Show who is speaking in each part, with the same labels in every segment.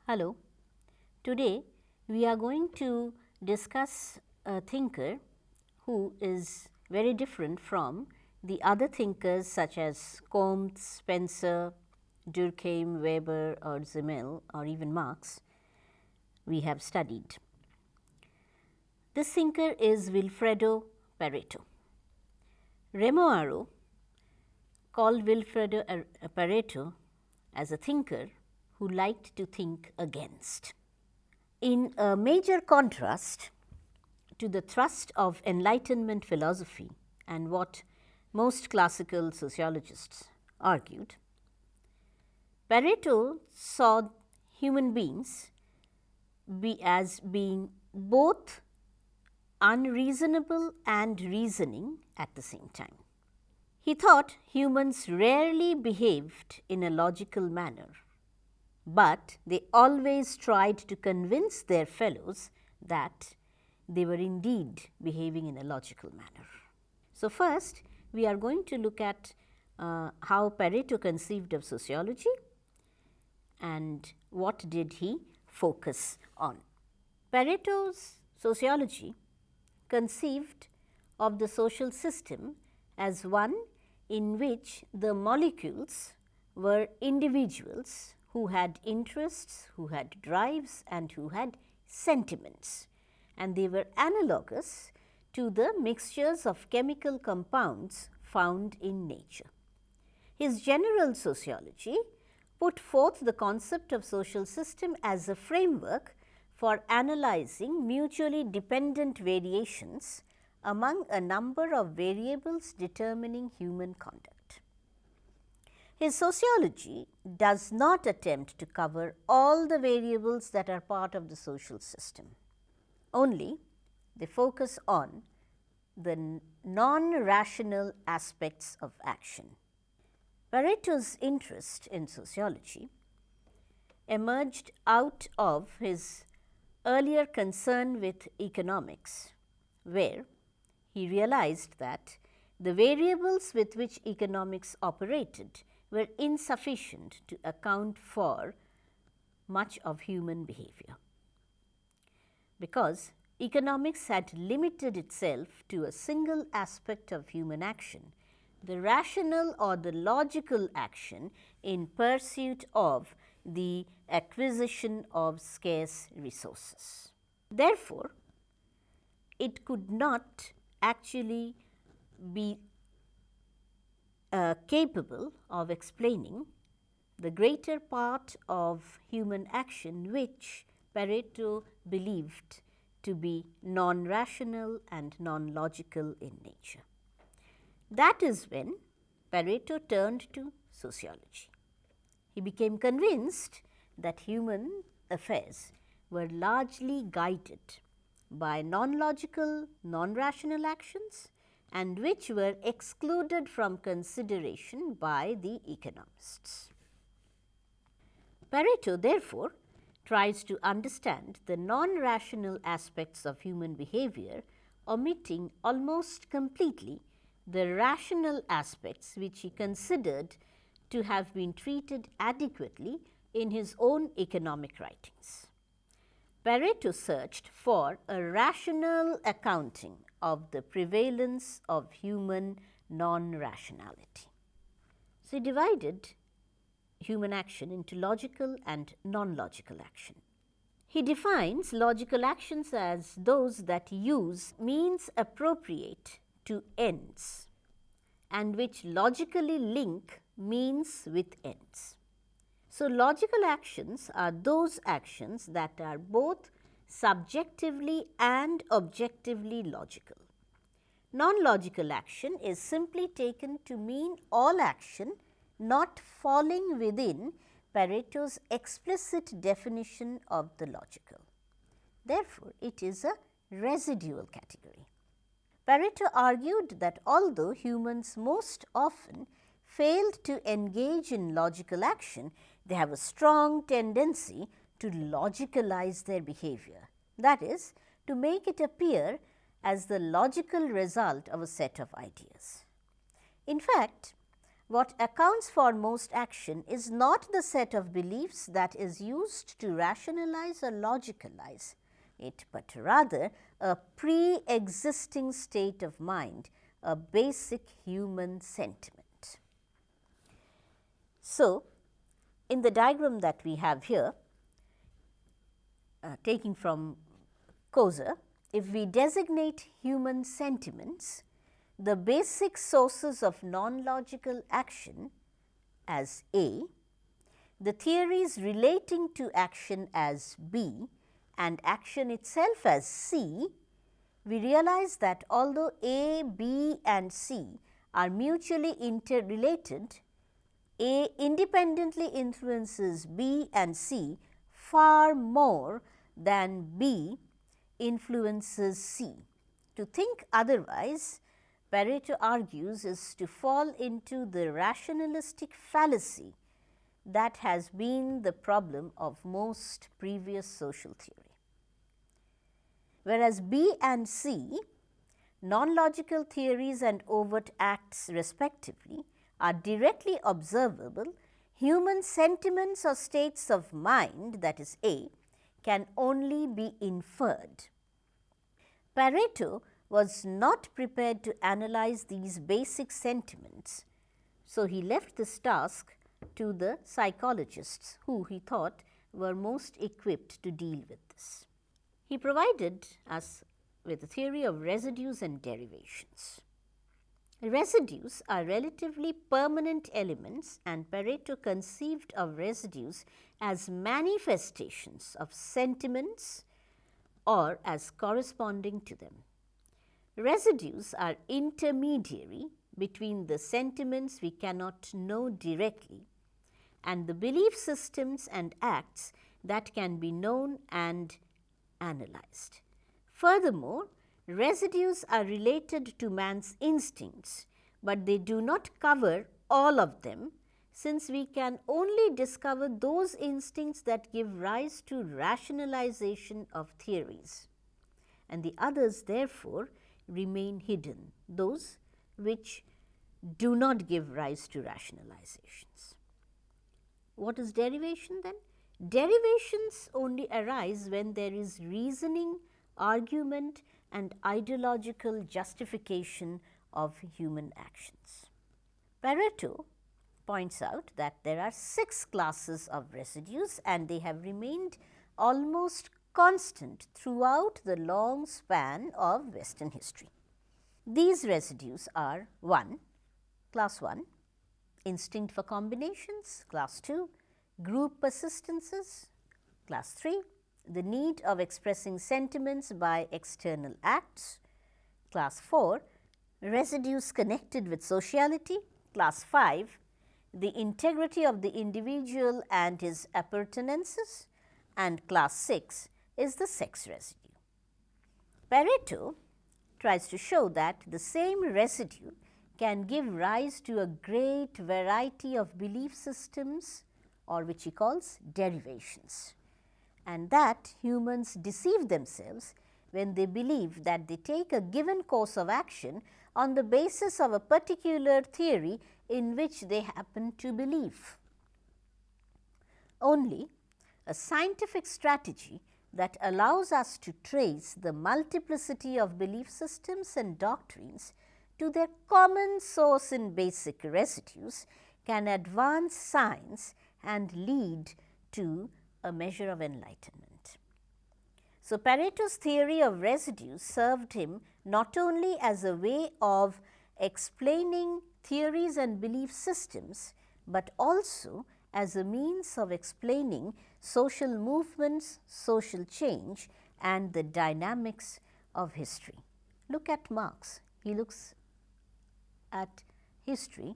Speaker 1: Hello. Today we are going to discuss a thinker who is very different from the other thinkers such as Comte, Spencer, Durkheim, Weber or Simmel or even Marx we have studied. This thinker is Vilfredo Pareto. Remo Aro called Vilfredo Pareto as a thinker who liked to think against. In a major contrast to the thrust of Enlightenment philosophy and what most classical sociologists argued, Pareto saw human beings as being both unreasonable and reasoning at the same time. He thought humans rarely behaved in a logical manner, but they always tried to convince their fellows that they were indeed behaving in a logical manner. So, first we are going to look at how Pareto conceived of sociology and what did he focus on. Pareto's sociology conceived of the social system as one in which the molecules were individuals who had interests, who had drives and who had sentiments, and they were analogous to the mixtures of chemical compounds found in nature. His general sociology put forth the concept of social system as a framework for analyzing mutually dependent variations among a number of variables determining human conduct. His sociology does not attempt to cover all the variables that are part of the social system. Only they focus on the non-rational aspects of action. Pareto's interest in sociology emerged out of his earlier concern with economics, where he realized that the variables with which economics operated were insufficient to account for much of human behavior. Because economics had limited itself to a single aspect of human action, the rational or the logical action in pursuit of the acquisition of scarce resources. Therefore, it could not actually be capable of explaining the greater part of human action which Pareto believed to be non-rational and non-logical in nature. That is when Pareto turned to sociology. He became convinced that human affairs were largely guided by non-logical, non-rational actions and which were excluded from consideration by the economists. Pareto therefore tries to understand the non-rational aspects of human behavior, omitting almost completely the rational aspects which he considered to have been treated adequately in his own economic writings. Pareto searched for a rational accounting of the prevalence of human non-rationality. So, he divided human action into logical and non-logical action. He defines logical actions as those that use means appropriate to ends and which logically link means with ends. So, logical actions are those actions that are both subjectively and objectively logical. Non-logical action is simply taken to mean all action not falling within Pareto's explicit definition of the logical. Therefore, it is a residual category. Pareto argued that although humans most often failed to engage in logical action, they have a strong tendency to logicalize their behavior, that is, to make it appear as the logical result of a set of ideas. In fact, What accounts for most action is not the set of beliefs that is used to rationalize or logicalize it, but rather a pre-existing state of mind, a basic human sentiment. So, in the diagram that we have here, taking from Koser, if we designate human sentiments, the basic sources of non-logical action as A, the theories relating to action as B, and action itself as C, we realize that although A, B and C are mutually interrelated, A independently influences B and C far more than B influences C. To think otherwise, Pareto argues, is to fall into the rationalistic fallacy that has been the problem of most previous social theory. Whereas B and C, non-logical theories and overt acts respectively, are directly observable, human sentiments or states of mind, that is A, can only be inferred. Pareto was not prepared to analyze these basic sentiments, so he left this task to the psychologists who he thought were most equipped to deal with this. He provided us with a theory of residues and derivations. Residues are relatively permanent elements, and Pareto conceived of residues as manifestations of sentiments or as corresponding to them. Residues are intermediary between the sentiments we cannot know directly and the belief systems and acts that can be known and analyzed. Furthermore, residues are related to man's instincts, but they do not cover all of them, since we can only discover those instincts that give rise to rationalization of theories, and the others therefore remain hidden, those which do not give rise to rationalizations. What is derivation then? Derivations only arise when there is reasoning, argument and ideological justification of human actions. Pareto points out that there are 6 classes of residues, and they have remained almost constant throughout the long span of Western history. These residues are 1. Class 1, instinct for combinations. Class 2, group persistences. Class 3, the need of expressing sentiments by external acts. Class 4, residues connected with sociality. Class 5, the integrity of the individual and his appurtenances. And class 6 is the sex residue. Pareto tries to show that the same residue can give rise to a great variety of belief systems, or which he calls derivations, and that humans deceive themselves when they believe that they take a given course of action on the basis of a particular theory in which they happen to believe. Only a scientific strategy that allows us to trace the multiplicity of belief systems and doctrines to their common source in basic residues can advance science and lead to a measure of enlightenment. So, Pareto's theory of residues served him not only as a way of explaining theories and belief systems, but also as a means of explaining social movements, social change and the dynamics of history. Look at Marx. He looks at history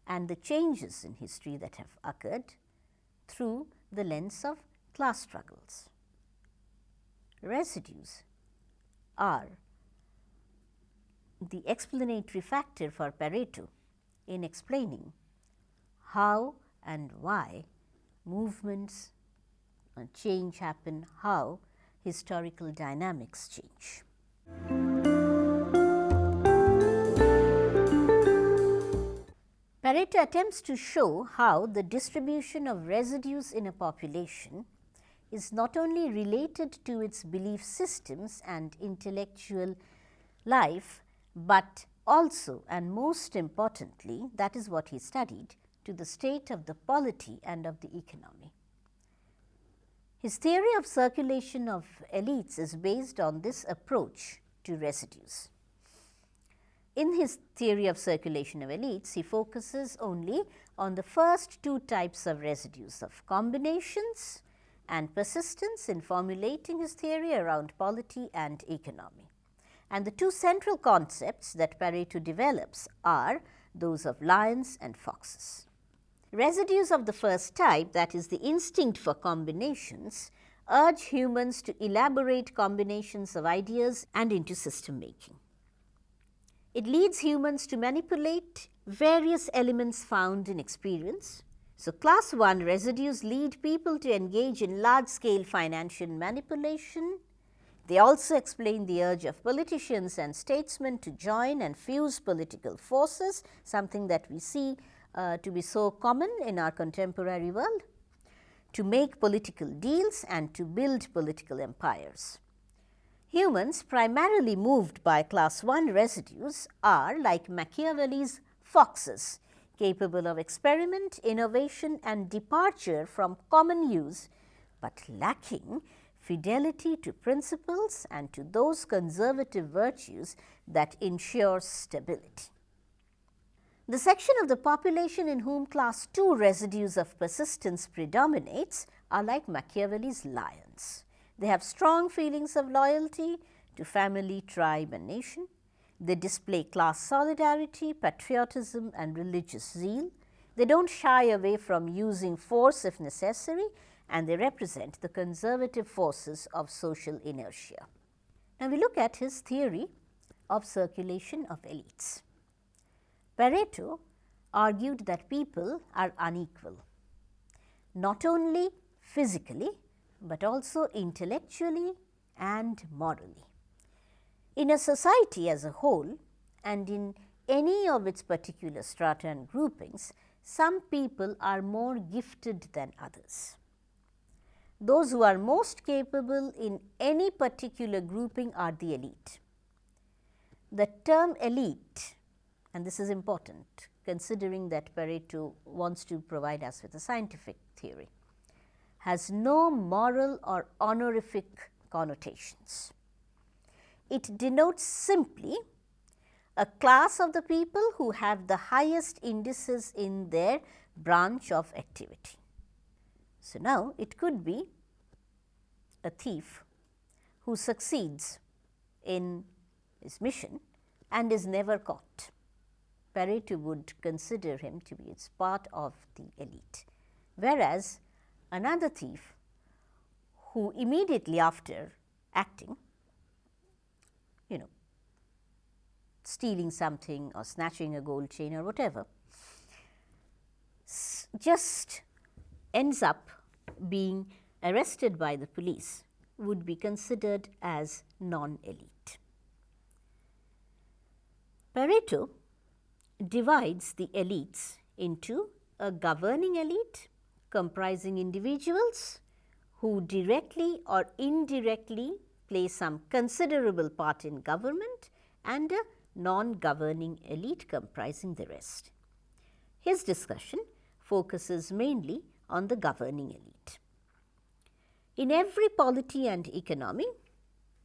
Speaker 1: and the changes in history that have occurred through the lens of class struggles. Residues are the explanatory factor for Pareto in explaining how and why movements and change happen, how historical dynamics change. Pareto attempts to show how the distribution of residues in a population is not only related to its belief systems and intellectual life, but also and most importantly, that is what he studied, to the state of the polity and of the economy. His theory of circulation of elites is based on this approach to residues. In his theory of circulation of elites, he focuses only on the first two types of residues of combinations and persistence in formulating his theory around polity and economy. And the two central concepts that Pareto develops are those of lions and foxes. Residues of the first type, that is the instinct for combinations, urge humans to elaborate combinations of ideas and into system making. It leads humans to manipulate various elements found in experience. So, class 1 residues lead people to engage in large scale financial manipulation. They also explain the urge of politicians and statesmen to join and fuse political forces, something that we see to be so common in our contemporary world, to make political deals and to build political empires. Humans primarily moved by class 1 residues are, like Machiavelli's foxes, capable of experiment, innovation and departure from common use, but lacking fidelity to principles and to those conservative virtues that ensure stability. The section of the population in whom class 2 residues of persistence predominates are like Machiavelli's lions. They have strong feelings of loyalty to family, tribe and nation. They display class solidarity, patriotism and religious zeal. They don't shy away from using force if necessary, and they represent the conservative forces of social inertia. Now, we look at his theory of circulation of elites. Pareto argued that people are unequal, not only physically, but also intellectually and morally. In a society as a whole, and in any of its particular strata and groupings, some people are more gifted than others. Those who are most capable in any particular grouping are the elite. The term elite, and this is important considering that Pareto wants to provide us with a scientific theory, has no moral or honorific connotations. It denotes simply a class of the people who have the highest indices in their branch of activity. So, now it could be a thief who succeeds in his mission and is never caught. Pareto would consider him to be part of the elite, whereas another thief who immediately after acting, stealing something or snatching a gold chain or whatever, just ends up being arrested by the police, would be considered as non-elite. Pareto divides the elites into a governing elite comprising individuals who directly or indirectly play some considerable part in government, and a non-governing elite comprising the rest. His discussion focuses mainly on the governing elite. In every polity and economy,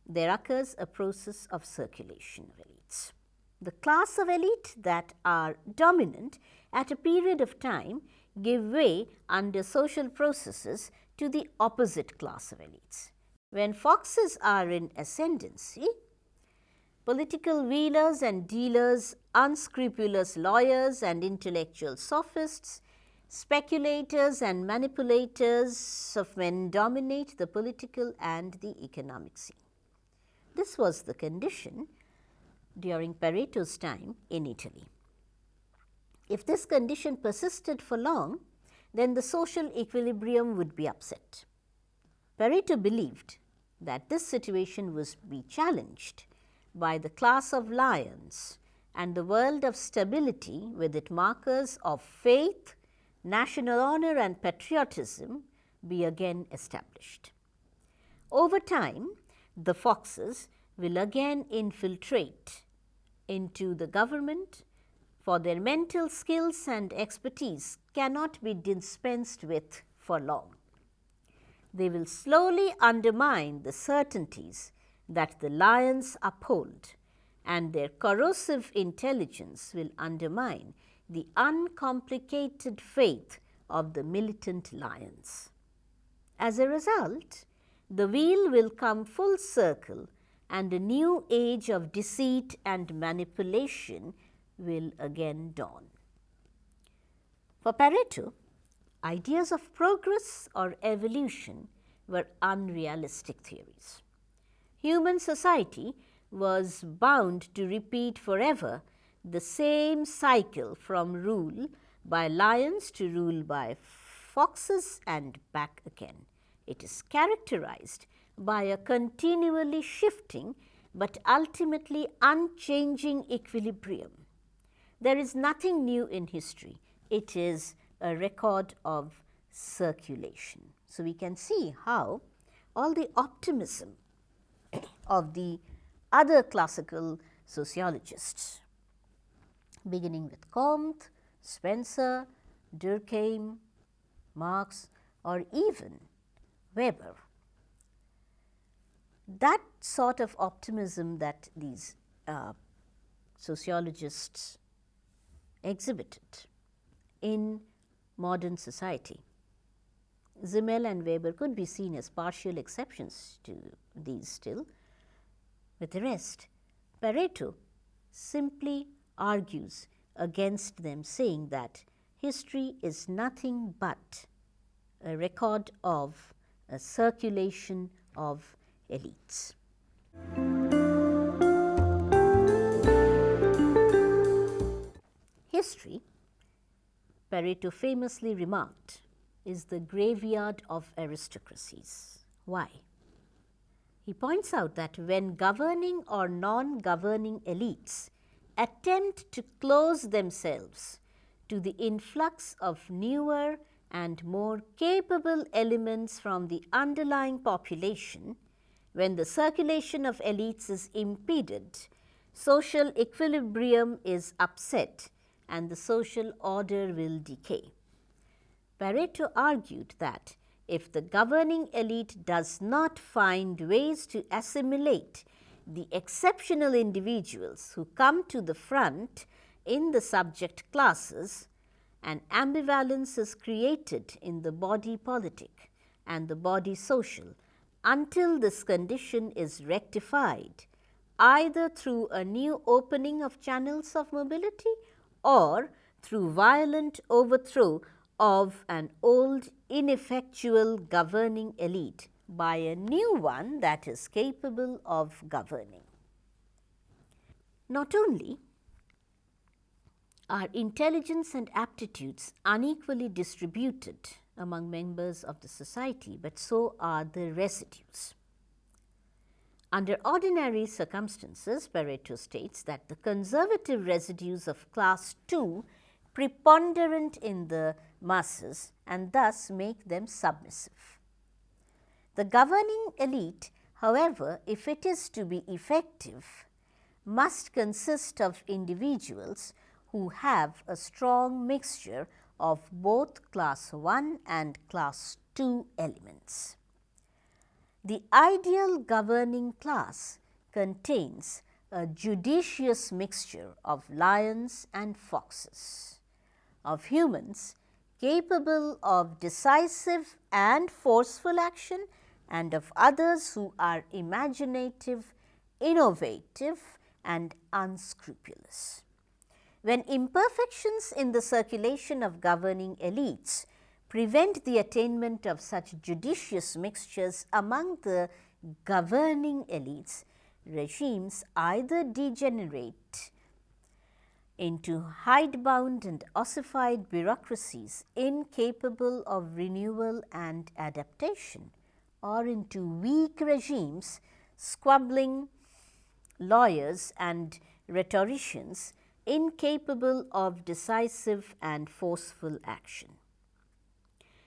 Speaker 1: there occurs a process of circulation of elites. The class of elite that are dominant at a period of time give way under social processes to the opposite class of elites. When foxes are in ascendancy, political wheelers and dealers, unscrupulous lawyers and intellectual sophists, speculators and manipulators of men dominate the political and the economic scene. This was the condition during Pareto's time in Italy. If this condition persisted for long, then the social equilibrium would be upset. Pareto believed that this situation would be challenged by the class of lions and the world of stability with its markers of faith, national honor and patriotism be again established. Over time, the foxes will again infiltrate into the government, for their mental skills and expertise cannot be dispensed with for long. They will slowly undermine the certainties that the lions uphold, and their corrosive intelligence will undermine the uncomplicated faith of the militant lions. As a result, the wheel will come full circle and a new age of deceit and manipulation will again dawn. For Pareto, ideas of progress or evolution were unrealistic theories. Human society was bound to repeat forever the same cycle from rule by lions to rule by foxes and back again. It is characterized by a continually shifting but ultimately unchanging equilibrium. There is nothing new in history. It is a record of circulation. So, we can see how all the optimism of the other classical sociologists, beginning with Comte, Spencer, Durkheim, Marx, or even Weber, that sort of optimism that these sociologists exhibited in modern society, Simmel and Weber could be seen as partial exceptions to these still. With the rest, Pareto simply argues against them, saying that history is nothing but a record of a circulation of elites. History, Pareto famously remarked, is the graveyard of aristocracies. Why? He points out that when governing or non-governing elites attempt to close themselves to the influx of newer and more capable elements from the underlying population, when the circulation of elites is impeded, social equilibrium is upset and the social order will decay. Pareto argued that if the governing elite does not find ways to assimilate the exceptional individuals who come to the front in the subject classes, an ambivalence is created in the body politic and the body social until this condition is rectified, either through a new opening of channels of mobility or through violent overthrow of an old ineffectual governing elite by a new one that is capable of governing. Not only are intelligence and aptitudes unequally distributed among members of the society, but so are the residues. Under ordinary circumstances, Pareto states that the conservative residues of class 2 preponderant in the masses and thus make them submissive. The governing elite, however, if it is to be effective, must consist of individuals who have a strong mixture of both class 1 and class 2 elements. The ideal governing class contains a judicious mixture of lions and foxes, of humans capable of decisive and forceful action, and of others who are imaginative, innovative, and unscrupulous. When imperfections in the circulation of governing elites prevent the attainment of such judicious mixtures among the governing elites, regimes either degenerate into hidebound and ossified bureaucracies incapable of renewal and adaptation, or into weak regimes squabbling lawyers and rhetoricians incapable of decisive and forceful action.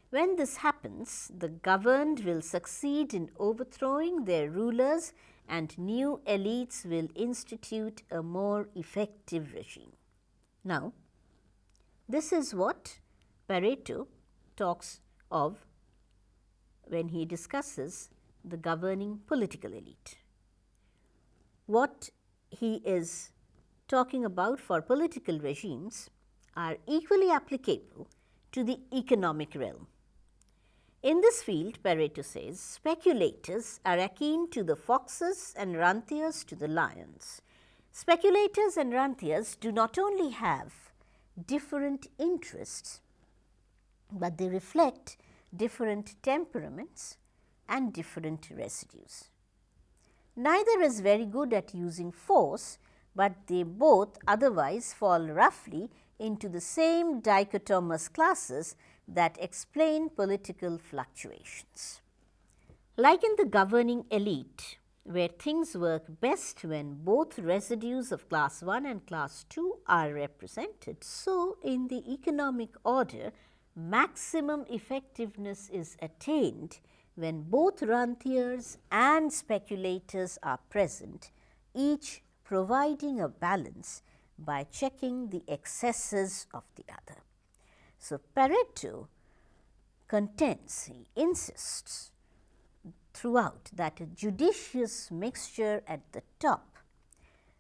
Speaker 1: When this happens, the governed will succeed in overthrowing their rulers and new elites will institute a more effective regime. Now, this is what Pareto talks of when he discusses the governing political elite. What he is talking about for political regimes are equally applicable to the economic realm. In this field, Pareto says, speculators are akin to the foxes and rentiers to the lions. Speculators and rentiers do not only have different interests, but they reflect different temperaments and different residues. Neither is very good at using force, but they both otherwise fall roughly into the same dichotomous classes that explain political fluctuations. Like in the governing elite, where things work best when both residues of class 1 and class 2 are represented, so in the economic order, maximum effectiveness is attained when both rentiers and speculators are present, each providing a balance by checking the excesses of the other. So, Pareto contends, he insists throughout that a judicious mixture at the top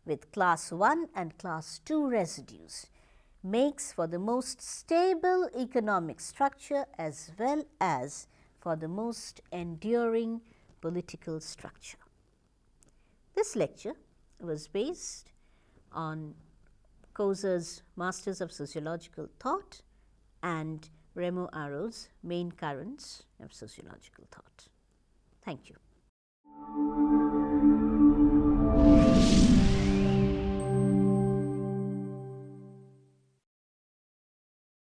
Speaker 1: with class 1 and class 2 residues makes for the most stable economic structure as well as for the most enduring political structure. This lecture was based on Koser's Masters of Sociological Thought and Remo Aro's Main Currents of Sociological Thought. Thank you.